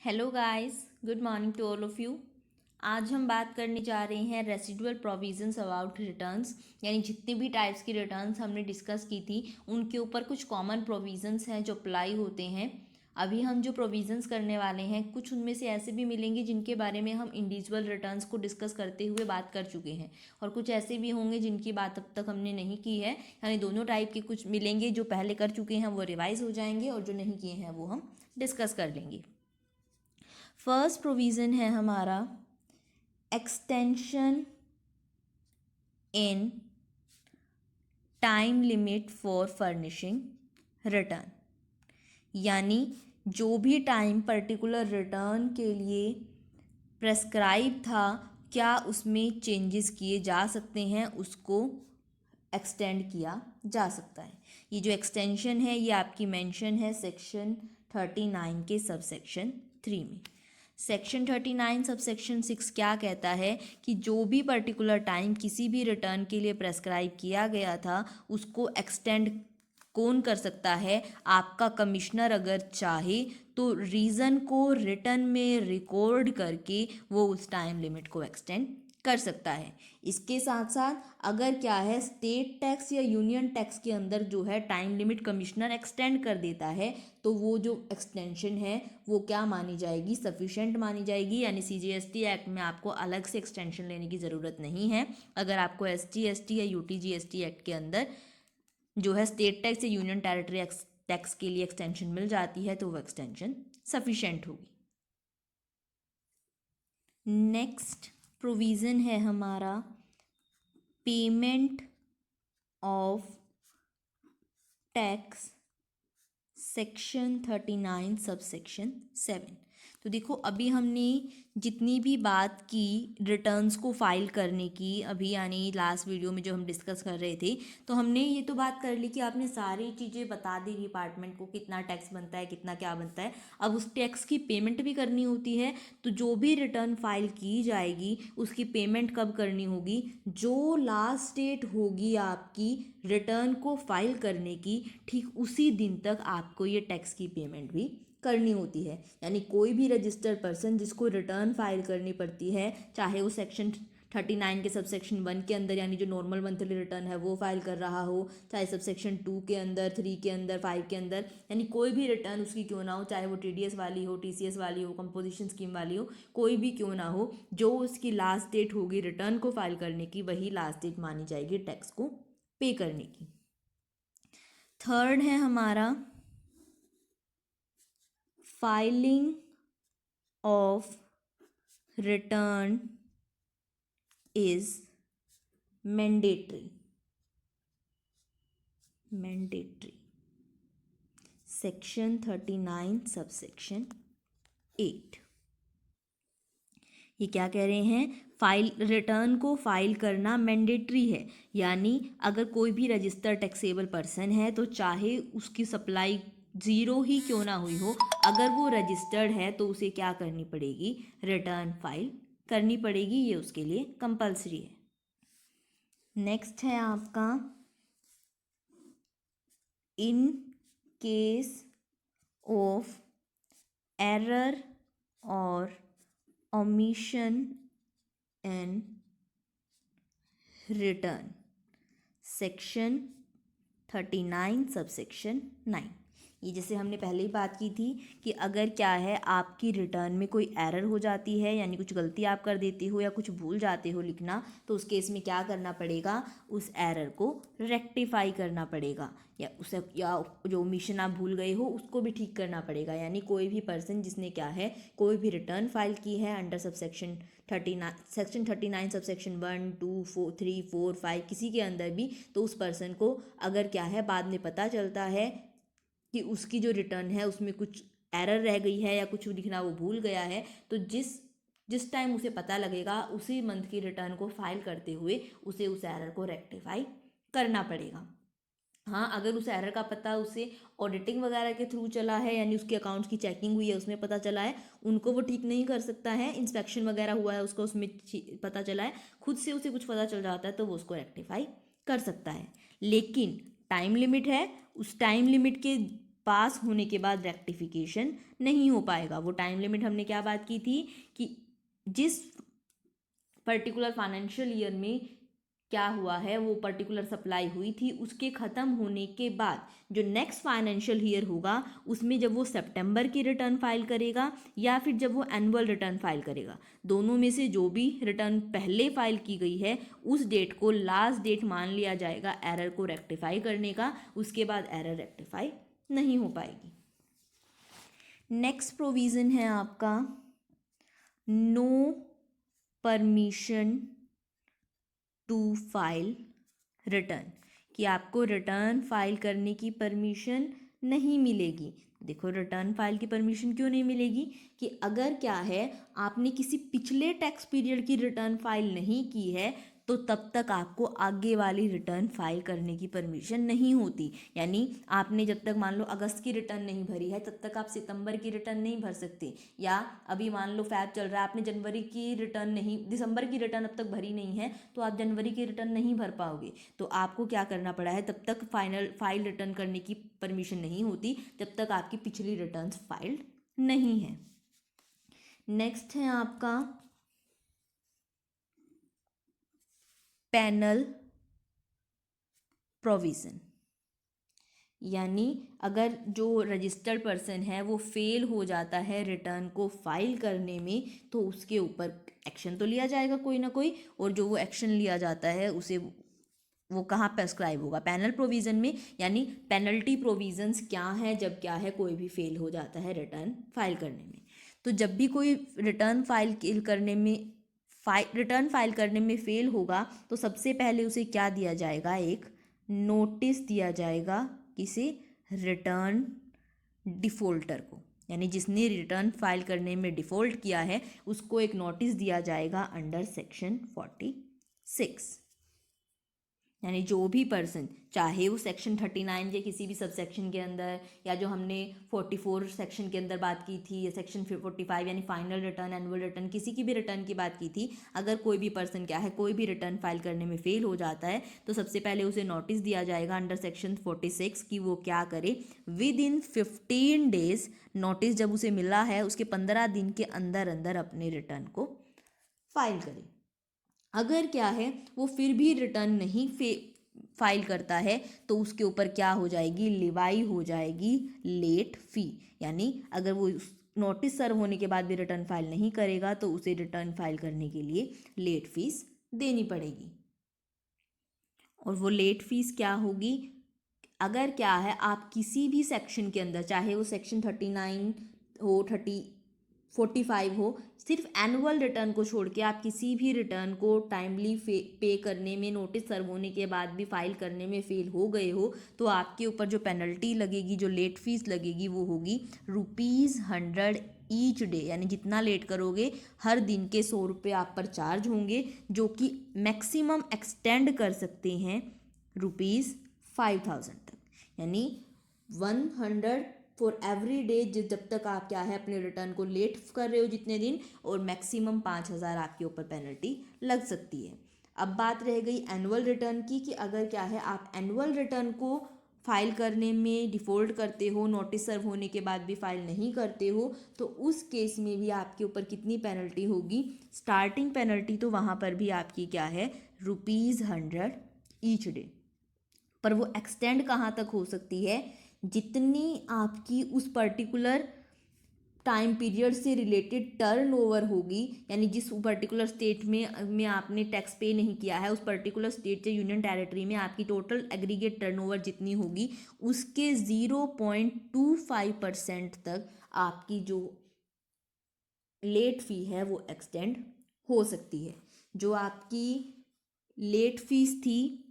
Hello guys, good morning to all of you. आज हम बात करने जा रहे हैं रेसिडुअल प्रोविजंस अबाउट रिटर्न्स, यानी जितनी भी टाइप्स की रिटर्न्स हमने डिस्कस की थी उनके ऊपर कुछ कॉमन प्रोविजंस हैं जो अप्लाई होते हैं। अभी हम जो प्रोविजंस करने वाले हैं कुछ उनमें से ऐसे भी मिलेंगे जिनके बारे में हम इंडिविजुअल रिटर्न्स को डिस्कस करते हुए बात कर चुके हैं, और कुछ ऐसे भी होंगे जिनकी बात अब तक हमने नहीं की है। यानी दोनों टाइप के कुछ मिलेंगे, जो पहले कर चुके हैं वो रिवाइज हो जाएंगे और जो नहीं किए हैं वो हम डिस्कस कर लेंगे। फर्स्ट प्रोविज़न है हमारा extension in time limit for furnishing return, यानी जो भी टाइम पर्टिकुलर रिटर्न के लिए प्रेस्क्राइब था क्या उसमें चेंजेस किए जा सकते हैं, उसको एक्सटेंड किया जा सकता है। ये जो एक्सटेंशन है ये आपकी मेंशन है सेक्शन 39 के सब सेक्शन 3 में। सेक्शन 39 सब सेक्शन 6 क्या कहता है कि जो भी पर्टिकुलर टाइम किसी भी रिटर्न के लिए प्रेस्क्राइब किया गया था उसको एक्सटेंड कौन कर सकता है? आपका कमिश्नर अगर चाहे तो रीज़न को रिटर्न में रिकॉर्ड करके वो उस टाइम लिमिट को एक्सटेंड कर सकता है। इसके साथ साथ अगर क्या है स्टेट टैक्स या यूनियन टैक्स के अंदर जो है टाइम लिमिट कमिश्नर एक्सटेंड कर देता है तो वो जो एक्सटेंशन है वो क्या मानी जाएगी? सफिशेंट मानी जाएगी। यानी CGST एक्ट में आपको अलग से एक्सटेंशन लेने की ज़रूरत नहीं है। अगर आपको SGST या UTGST एक्ट के अंदर जो है स्टेट टैक्स या यूनियन टेरिटरी टैक्स के लिए एक्सटेंशन मिल जाती है तो वो एक्सटेंशन सफिशेंट होगी। नेक्स्ट प्रोविज़न है हमारा payment of tax section 39 sub section 7। तो देखो अभी हमने जितनी भी बात की रिटर्न्स को फाइल करने की, अभी यानी लास्ट वीडियो में जो हम डिस्कस कर रहे थे, तो हमने ये तो बात कर ली कि आपने सारी चीज़ें बता दी डिपार्टमेंट को कितना टैक्स बनता है, कितना क्या बनता है। अब उस टैक्स की पेमेंट भी करनी होती है, तो जो भी रिटर्न फाइल की जाएगी उसकी पेमेंट कब करनी होगी? जो लास्ट डेट होगी आपकी रिटर्न को फाइल करने की, ठीक उसी दिन तक आपको ये टैक्स की पेमेंट भी करनी होती है। यानी कोई भी रजिस्टर्ड पर्सन जिसको रिटर्न फाइल करनी पड़ती है, चाहे वो सेक्शन 39 के सब सेक्शन 1 के अंदर यानी जो नॉर्मल मंथली रिटर्न है वो फाइल कर रहा हो, चाहे सब सेक्शन 2 के अंदर, 3 के अंदर, 5 के अंदर, यानी कोई भी रिटर्न उसकी क्यों ना हो, चाहे वो TDS वाली हो, TCS वाली हो, कंपोजिशन स्कीम वाली हो, कोई भी क्यों ना हो, जो उसकी लास्ट डेट होगी रिटर्न को फाइल करने की वही लास्ट डेट मानी जाएगी टैक्स को पे करने की। थर्ड है हमारा filing of return is mandatory section 39 sub section 8। ये क्या कह रहे हैं? फाइल रिटर्न को फाइल करना मैंडेटरी है, यानी अगर कोई भी रजिस्टर्ड टैक्सेबल पर्सन है तो चाहे उसकी सप्लाई ज़ीरो ही क्यों ना हुई हो, अगर वो रजिस्टर्ड है तो उसे क्या करनी पड़ेगी? रिटर्न फाइल करनी पड़ेगी। ये उसके लिए कंपलसरी है। नेक्स्ट है आपका इन केस ऑफ एरर और omission and return section 39 subsection 9। ये जैसे हमने पहले ही बात की थी कि अगर क्या है आपकी रिटर्न में कोई एरर हो जाती है, यानी कुछ गलती आप कर देते हो या कुछ भूल जाते हो लिखना, तो उस केस में क्या करना पड़ेगा? उस एरर को रेक्टिफाई करना पड़ेगा, या उसे या जो ओमिशन आप भूल गए हो उसको भी ठीक करना पड़ेगा। यानी कोई भी पर्सन जिसने क्या है कोई भी रिटर्न फाइल की है अंडर सबसेक्शन 39 सेक्शन 39 सबसेक्शन 1, 2, 4, 3, 4, 5 किसी के अंदर भी, तो उस पर्सन को अगर क्या है बाद में पता चलता है कि उसकी जो रिटर्न है उसमें कुछ एरर रह गई है या कुछ लिखना वो भूल गया है, तो जिस जिस टाइम उसे पता लगेगा उसी मंथ की रिटर्न को फाइल करते हुए उसे उस एरर को रेक्टिफाई करना पड़ेगा। हाँ, अगर उस एरर का पता उसे ऑडिटिंग वगैरह के थ्रू चला है, यानी उसके अकाउंट्स की चेकिंग हुई है उसमें पता चला है, उनको वो ठीक नहीं कर सकता है। इंस्पेक्शन वगैरह हुआ है उसको उसमें पता चला है, खुद से उसे कुछ पता चल जाता है तो वो उसको रेक्टिफाई कर सकता है। लेकिन टाइम लिमिट है, उस टाइम लिमिट के पास होने के बाद रेक्टिफिकेशन नहीं हो पाएगा। वो टाइम लिमिट हमने क्या बात की थी कि जिस पर्टिकुलर फाइनेंशियल ईयर में क्या हुआ है, वो पर्टिकुलर सप्लाई हुई थी, उसके ख़त्म होने के बाद जो नेक्स्ट फाइनेंशियल ईयर होगा उसमें जब वो सितंबर की रिटर्न फाइल करेगा या फिर जब वो एनुअल रिटर्न फाइल करेगा, दोनों में से जो भी रिटर्न पहले फाइल की गई है उस डेट को लास्ट डेट मान लिया जाएगा एरर को रेक्टिफाई करने का। उसके बाद एरर रेक्टिफाई नहीं हो पाएगी। नेक्स्ट प्रोविज़न है आपका no permission to file return, कि आपको रिटर्न फाइल करने की परमिशन नहीं मिलेगी। देखो रिटर्न फाइल की परमिशन क्यों नहीं मिलेगी कि अगर क्या है आपने किसी पिछले टैक्स पीरियड की रिटर्न फाइल नहीं की है तो तब तक आपको आगे वाली रिटर्न फाइल करने की परमिशन नहीं होती। यानी आपने जब तक मान लो अगस्त की रिटर्न नहीं भरी है तब तक आप सितंबर की रिटर्न नहीं भर सकते, या अभी मान लो फैब चल रहा है आपने जनवरी की रिटर्न नहीं, दिसंबर की रिटर्न अब तक भरी नहीं है तो आप जनवरी की रिटर्न नहीं भर पाओगे। तो आपको क्या करना पड़ा है, तब तक फाइल रिटर्न करने की परमिशन नहीं होती जब तक आपकी पिछली रिटर्न्स फाइल्ड नहीं है। नेक्स्ट है आपका पैनल प्रोविज़न, यानी अगर जो रजिस्टर्ड पर्सन है वो फेल हो जाता है रिटर्न को फाइल करने में तो उसके ऊपर एक्शन तो लिया जाएगा कोई ना कोई, और जो वो एक्शन लिया जाता है उसे वो कहाँ प्रेस्क्राइब होगा, पैनल प्रोविज़न में। यानी पेनल्टी प्रोविज़न्स क्या है जब क्या है कोई भी फेल हो जाता है रिटर्न फाइल करने में। तो जब भी कोई रिटर्न फाइल करने में फेल होगा तो सबसे पहले उसे क्या दिया जाएगा, एक नोटिस दिया जाएगा किसे, रिटर्न डिफ़ॉल्टर को। यानी जिसने रिटर्न फाइल करने में डिफ़ॉल्ट किया है उसको एक नोटिस दिया जाएगा अंडर सेक्शन 46। यानी जो भी पर्सन, चाहे वो सेक्शन 39 के किसी भी सब सेक्शन के अंदर, या जो हमने 44 सेक्शन के अंदर बात की थी, या सेक्शन 45 यानी फाइनल रिटर्न, एनुअल रिटर्न, किसी की भी रिटर्न की बात की थी, अगर कोई भी पर्सन क्या है कोई भी रिटर्न फाइल करने में फेल हो जाता है तो सबसे पहले उसे नोटिस दिया जाएगा अंडर सेक्शन 46 कि वो क्या करे, विद इन 15 डेज, नोटिस जब उसे मिला है उसके 15 दिन के अंदर अंदर अपने रिटर्न को फाइल करे। अगर क्या है वो फिर भी रिटर्न नहीं फाइल करता है तो उसके ऊपर क्या हो जाएगी, लिवाई हो जाएगी, लेट फी। यानी अगर वो नोटिस सर्व होने के बाद भी रिटर्न फाइल नहीं करेगा तो उसे रिटर्न फाइल करने के लिए लेट फीस देनी पड़ेगी। और वो लेट फीस क्या होगी, अगर क्या है आप किसी भी सेक्शन के अंदर, चाहे वो सेक्शन 39 हो, 45 हो, सिर्फ एनुअल रिटर्न को छोड़ के आप किसी भी रिटर्न को टाइमली पे करने में, नोटिस सर्व होने के बाद भी फाइल करने में फेल हो गए हो तो आपके ऊपर जो पेनल्टी लगेगी, जो लेट फीस लगेगी वो होगी ₹100 ईच डे। यानी जितना लेट करोगे हर दिन के 100 रुपये आप पर चार्ज होंगे, जो कि मैक्सिमम एक्सटेंड कर सकते हैं ₹5000 तक। यानी 100 फॉर एवरी डे, जब तक आप क्या है अपने रिटर्न को लेट कर रहे हो जितने दिन, और मैक्सिमम 5000 आपके ऊपर पेनल्टी लग सकती है। अब बात रह गई एनुअल रिटर्न की, कि अगर क्या है आप एनुअल रिटर्न को फाइल करने में डिफ़ॉल्ट करते हो, नोटिस सर्व होने के बाद भी फाइल नहीं करते हो, तो उस केस में भी आपके ऊपर कितनी पेनल्टी होगी, स्टार्टिंग पेनल्टी तो वहाँ पर भी आपकी क्या है ₹100 ईच डे। पर वो एक्सटेंड कहाँ तक हो सकती है, जितनी आपकी उस पर्टिकुलर टाइम पीरियड से रिलेटेड टर्नओवर होगी। यानी जिस पर्टिकुलर स्टेट में आपने टैक्स पे नहीं किया है, उस पर्टिकुलर स्टेट से यूनियन टेरिटरी में आपकी टोटल एग्रीगेट टर्नओवर जितनी होगी उसके 0.25% तक आपकी जो लेट फ़ी है वो एक्सटेंड हो सकती है। जो आपकी लेट फीस थी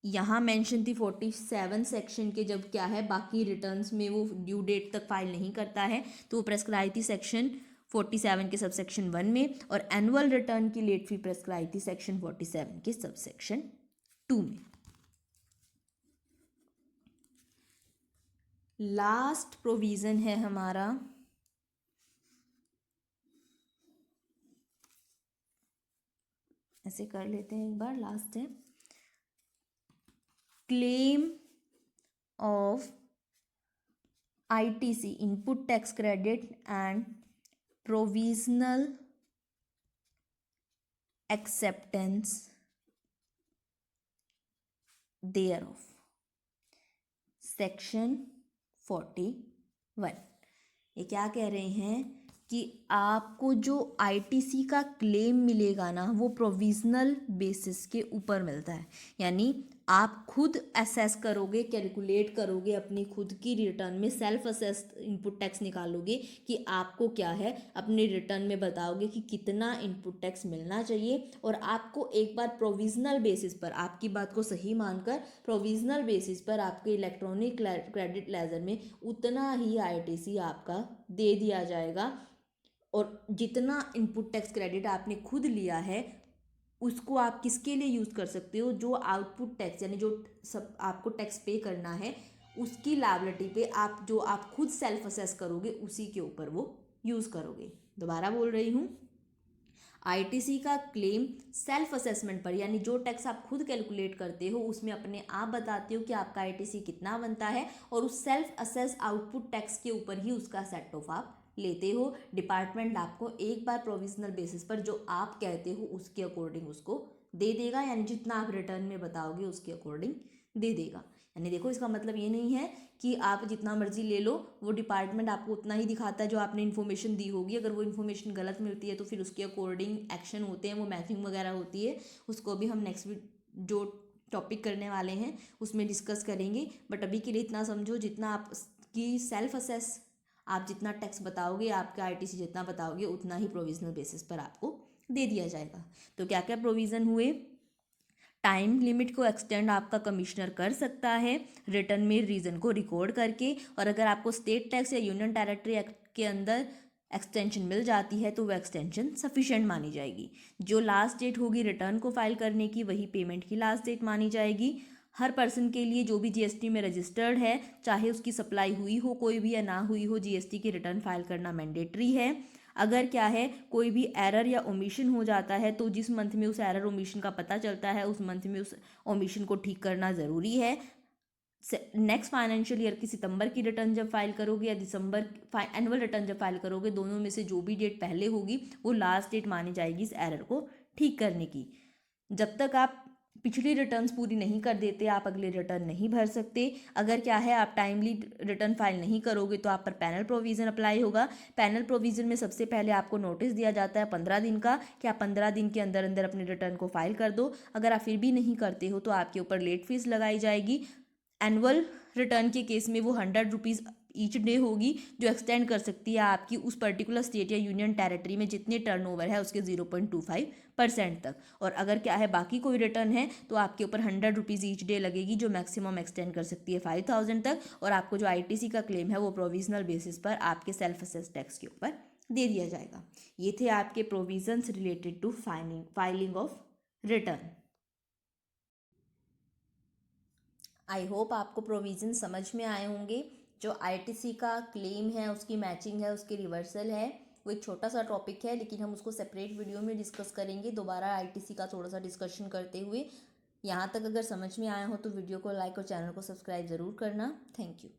यहाँ मेंशन थी 47 सेक्शन के, जब क्या है बाकी रिटर्न्स में वो ड्यू डेट तक फाइल नहीं करता है तो वो प्रेस्क्राइब थी सेक्शन 47 के सबसेक्शन 1 में, और एनुअल रिटर्न की लेट फी प्रेस्क्राइब थी सेक्शन 47 के सबसेक्शन 2 में। लास्ट प्रोविज़न है हमारा ऐसे कर लेते हैं एक बार, लास्ट है claim of ITC input tax credit and provisional acceptance thereof. Section 41 ये क्या कह रहे हैं कि आपको जो आईटीसी का क्लेम मिलेगा ना वो प्रोविजनल बेसिस के ऊपर मिलता है, यानी आप खुद असेस करोगे, कैलकुलेट करोगे अपनी खुद की रिटर्न में, सेल्फ असेस्ड इनपुट टैक्स निकालोगे कि आपको क्या है, अपने रिटर्न में बताओगे कि कितना इनपुट टैक्स मिलना चाहिए, और आपको एक बार प्रोविजनल बेसिस पर, आपकी बात को सही मानकर प्रोविजनल बेसिस पर आपके इलेक्ट्रॉनिक क्रेडिट लेजर में उतना ही आईटीसी आपका दे दिया जाएगा। और जितना इनपुट टैक्स क्रेडिट आपने खुद लिया है उसको आप किसके लिए यूज़ कर सकते हो, जो आउटपुट टैक्स यानी जो सब आपको टैक्स पे करना है उसकी लायबिलिटी पे आप जो आप खुद सेल्फ असेस करोगे उसी के ऊपर वो यूज़ करोगे। दोबारा बोल रही हूँ, आईटीसी का क्लेम सेल्फ असेसमेंट पर, यानी जो टैक्स आप खुद कैलकुलेट करते हो उसमें अपने आप बताते हो कि आपका आईटीसी कितना बनता है, और उस सेल्फ असेस आउटपुट टैक्स के ऊपर ही उसका सेट ऑफ आप लेते हो। डिपार्टमेंट आपको एक बार प्रोविजनल बेसिस पर जो आप कहते हो उसके अकॉर्डिंग उसको दे देगा, यानी जितना आप रिटर्न में बताओगे उसके अकॉर्डिंग दे देगा। यानी देखो, इसका मतलब ये नहीं है कि आप जितना मर्जी ले लो, वो डिपार्टमेंट आपको उतना ही दिखाता है जो आपने इन्फॉर्मेशन दी होगी। अगर वो इन्फॉर्मेशन गलत मिलती है तो फिर उसके अकॉर्डिंग एक्शन होते हैं, वो मैचिंग वगैरह होती है, उसको भी हम नेक्स्ट जो टॉपिक करने वाले हैं उसमें डिस्कस करेंगे। बट अभी के लिए इतना समझो, जितना आप की सेल्फ असेस आप जितना टैक्स बताओगे, आपका आईटीसी जितना बताओगे उतना ही प्रोविजनल बेसिस पर आपको दे दिया जाएगा। तो क्या क्या प्रोविज़न हुए, टाइम लिमिट को एक्सटेंड आपका कमिश्नर कर सकता है रिटर्न में रीज़न को रिकॉर्ड करके, और अगर आपको स्टेट टैक्स या यूनियन टेरिटरी एक्ट के अंदर एक्सटेंशन मिल जाती है तो वह एक्सटेंशन सफिशेंट मानी जाएगी। जो लास्ट डेट होगी रिटर्न को फाइल करने की वही पेमेंट की लास्ट डेट मानी जाएगी। हर पर्सन के लिए जो भी जीएसटी में रजिस्टर्ड है, चाहे उसकी सप्लाई हुई हो कोई भी या ना हुई हो, जीएसटी की रिटर्न फाइल करना मैंडेटरी है। अगर क्या है कोई भी एरर या ओमिशन हो जाता है तो जिस मंथ में उस एरर ओमिशन का पता चलता है उस मंथ में उस ओमिशन को ठीक करना ज़रूरी है। नेक्स्ट फाइनेंशियल ईयर की सितंबर की रिटर्न जब फाइल करोगे या दिसंबर एनुअल रिटर्न जब फाइल करोगे, दोनों में से जो भी डेट पहले होगी वो लास्ट डेट मानी जाएगी इस एरर को ठीक करने की। जब तक आप पिछली रिटर्न्स पूरी नहीं कर देते आप अगले रिटर्न नहीं भर सकते। अगर क्या है आप टाइमली रिटर्न फाइल नहीं करोगे तो आप पर पैनल प्रोविज़न अप्लाई होगा। पैनल प्रोविज़न में सबसे पहले आपको नोटिस दिया जाता है 15 दिन का कि आप 15 दिन के अंदर अंदर अपने रिटर्न को फाइल कर दो। अगर आप फिर भी नहीं करते हो तो आपके ऊपर लेट फीस लगाई जाएगी। एनुअल रिटर्न के केस में वो 100 रुपीज़ ईच डे होगी, जो एक्सटेंड कर सकती है आपकी उस पर्टिकुलर स्टेट या यूनियन टेरिटरी में जितने टर्नओवर है उसके 0.25% तक। और अगर क्या है बाकी कोई रिटर्न है तो आपके ऊपर 100 रुपीज़ ईच डे लगेगी, जो मैक्सिमम एक्सटेंड कर सकती है 5000 तक। और आपको जो आईटीसी का क्लेम है वो प्रोविजनल बेसिस पर आपके सेल्फ असेस टैक्स के ऊपर दे दिया जाएगा। ये थे आपके provisions related to filing of return. I hope आपको प्रोविज़न समझ में आए होंगे। जो आईटीसी का क्लेम है उसकी मैचिंग है, उसकी रिवर्सल है, वो एक छोटा सा टॉपिक है लेकिन हम उसको सेपरेट वीडियो में डिस्कस करेंगे दोबारा आईटीसी का थोड़ा सा डिस्कशन करते हुए। यहाँ तक अगर समझ में आया हो तो वीडियो को लाइक और चैनल को सब्सक्राइब ज़रूर करना। Thank you.